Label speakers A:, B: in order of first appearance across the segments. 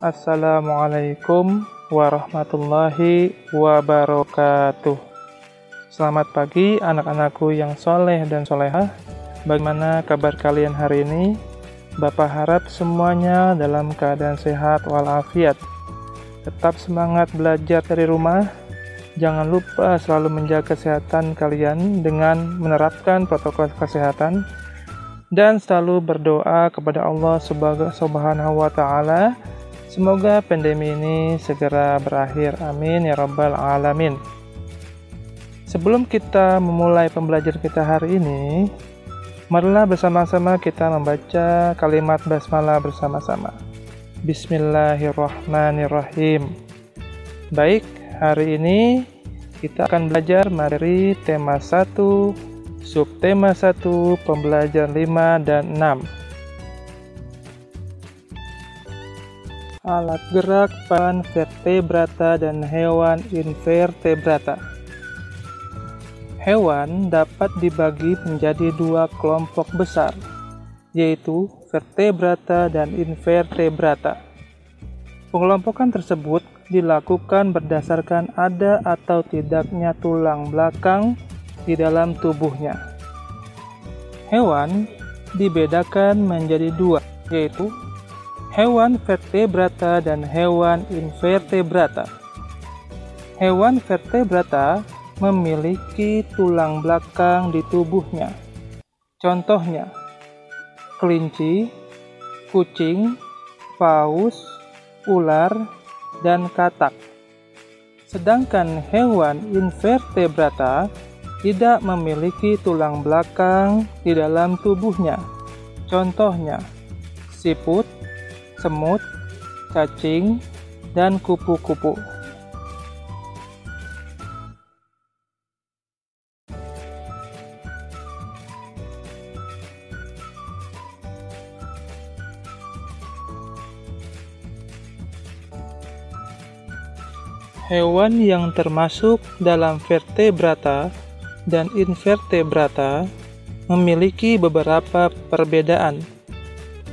A: Assalamualaikum warahmatullahi wabarakatuh. Selamat pagi anak-anakku yang soleh dan solehah. Bagaimana kabar kalian hari ini? Bapak harap semuanya dalam keadaan sehat walafiat. Tetap semangat belajar dari rumah. Jangan lupa selalu menjaga kesehatan kalian dengan menerapkan protokol kesehatan. Dan selalu berdoa kepada Allah Subhanahu wa Ta'ala. Semoga pandemi ini segera berakhir. Amin ya rabbal alamin. Sebelum kita memulai pembelajaran kita hari ini, marilah bersama-sama kita membaca kalimat basmalah bersama-sama. Bismillahirrahmanirrahim. Baik, hari ini kita akan belajar materi tema 1, subtema 1, pembelajaran 5 dan 6. Alat gerak pada vertebrata dan hewan invertebrata. Hewan dapat dibagi menjadi dua kelompok besar, yaitu vertebrata dan invertebrata. Pengelompokan tersebut dilakukan berdasarkan ada atau tidaknya tulang belakang di dalam tubuhnya. Hewan dibedakan menjadi dua, yaitu hewan vertebrata dan hewan invertebrata. Hewan vertebrata memiliki tulang belakang di tubuhnya. Contohnya, kelinci, kucing, paus, ular, dan katak. Sedangkan hewan invertebrata tidak memiliki tulang belakang di dalam tubuhnya. Contohnya, siput, semut, cacing, dan kupu-kupu. Hewan yang termasuk dalam vertebrata dan invertebrata memiliki beberapa perbedaan.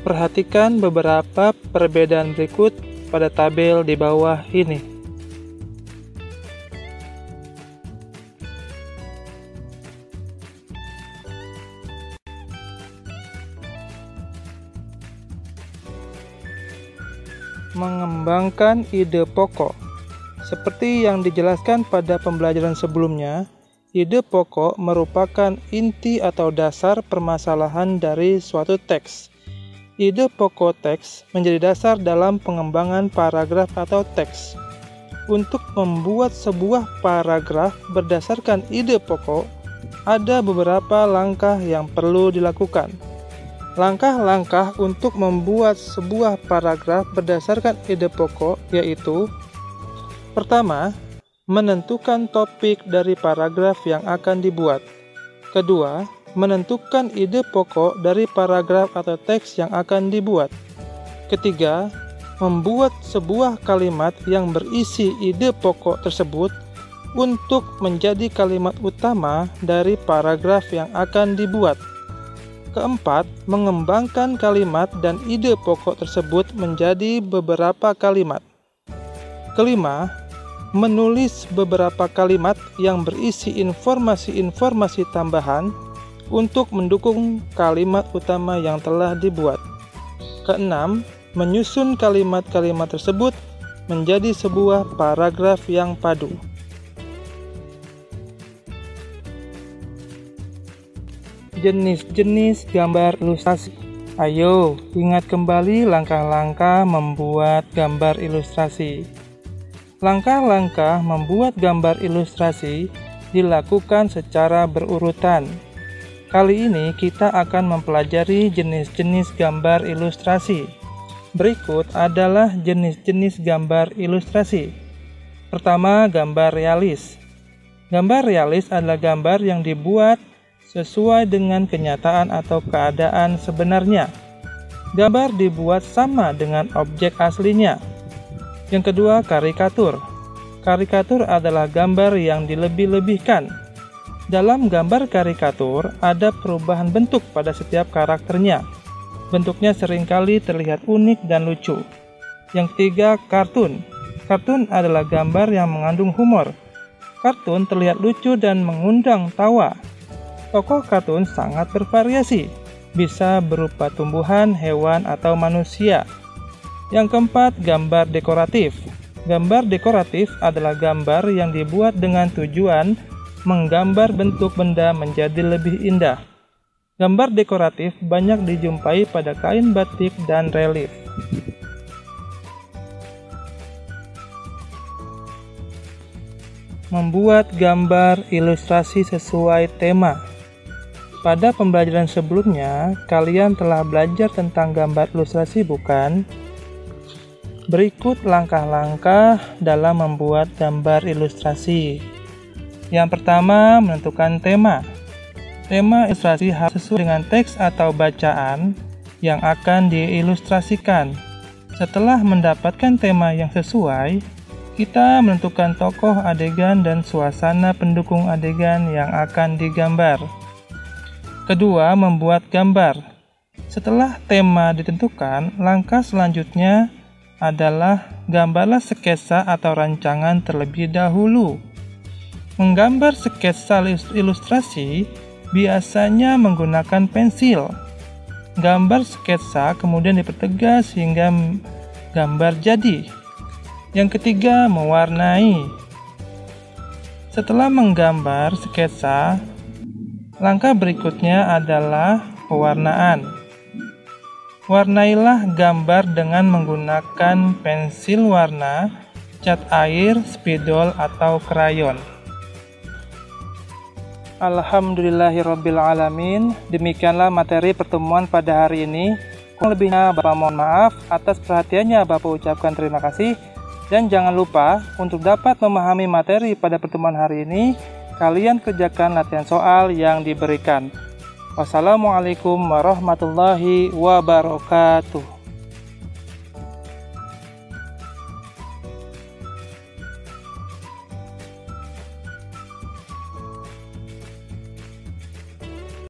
A: Perhatikan beberapa perbedaan berikut pada tabel di bawah ini. Mengembangkan ide pokok. Seperti yang dijelaskan pada pembelajaran sebelumnya, ide pokok merupakan inti atau dasar permasalahan dari suatu teks. Ide pokok teks menjadi dasar dalam pengembangan paragraf atau teks. Untuk membuat sebuah paragraf berdasarkan ide pokok, ada beberapa langkah yang perlu dilakukan. Langkah-langkah untuk membuat sebuah paragraf berdasarkan ide pokok yaitu: pertama, menentukan topik dari paragraf yang akan dibuat. Kedua, menentukan ide pokok dari paragraf atau teks yang akan dibuat. Ketiga, membuat sebuah kalimat yang berisi ide pokok tersebut untuk menjadi kalimat utama dari paragraf yang akan dibuat. Keempat, mengembangkan kalimat dan ide pokok tersebut menjadi beberapa kalimat. Kelima, menulis beberapa kalimat yang berisi informasi-informasi tambahan untuk mendukung kalimat utama yang telah dibuat. Keenam, menyusun kalimat-kalimat tersebut menjadi sebuah paragraf yang padu. Jenis-jenis gambar ilustrasi. Ayo, ingat kembali langkah-langkah membuat gambar ilustrasi. Langkah-langkah membuat gambar ilustrasi dilakukan secara berurutan. Kali ini kita akan mempelajari jenis-jenis gambar ilustrasi. Berikut adalah jenis-jenis gambar ilustrasi. Pertama, gambar realis. Gambar realis adalah gambar yang dibuat sesuai dengan kenyataan atau keadaan sebenarnya. Gambar dibuat sama dengan objek aslinya. Yang kedua, karikatur. Karikatur adalah gambar yang dilebih-lebihkan. Dalam gambar karikatur, ada perubahan bentuk pada setiap karakternya. Bentuknya seringkali terlihat unik dan lucu. Yang ketiga, kartun. Kartun adalah gambar yang mengandung humor. Kartun terlihat lucu dan mengundang tawa. Tokoh kartun sangat bervariasi, bisa berupa tumbuhan, hewan, atau manusia. Yang keempat, gambar dekoratif. Gambar dekoratif adalah gambar yang dibuat dengan tujuan menggambar bentuk benda menjadi lebih indah. Gambar dekoratif banyak dijumpai pada kain batik dan relief. Membuat gambar ilustrasi sesuai tema. Pada pembelajaran sebelumnya, kalian telah belajar tentang gambar ilustrasi, bukan? Berikut langkah-langkah dalam membuat gambar ilustrasi. Yang pertama, menentukan tema. Tema ilustrasi harus sesuai dengan teks atau bacaan yang akan diilustrasikan. Setelah mendapatkan tema yang sesuai, kita menentukan tokoh, adegan, dan suasana pendukung adegan yang akan digambar. Kedua, membuat gambar. Setelah tema ditentukan, langkah selanjutnya adalah gambarlah sketsa atau rancangan terlebih dahulu. Menggambar sketsa ilustrasi biasanya menggunakan pensil. Gambar sketsa kemudian dipertegas hingga gambar jadi. Yang ketiga, mewarnai. Setelah menggambar sketsa, langkah berikutnya adalah pewarnaan. Warnailah gambar dengan menggunakan pensil warna, cat air, spidol, atau krayon. Alhamdulillahirrabbilalamin. Demikianlah materi pertemuan pada hari ini. Kurang lebihnya Bapak mohon maaf. Atas perhatiannya Bapak ucapkan terima kasih. Dan jangan lupa untuk dapat memahami materi pada pertemuan hari ini, kalian kerjakan latihan soal yang diberikan. Wassalamualaikum warahmatullahi wabarakatuh.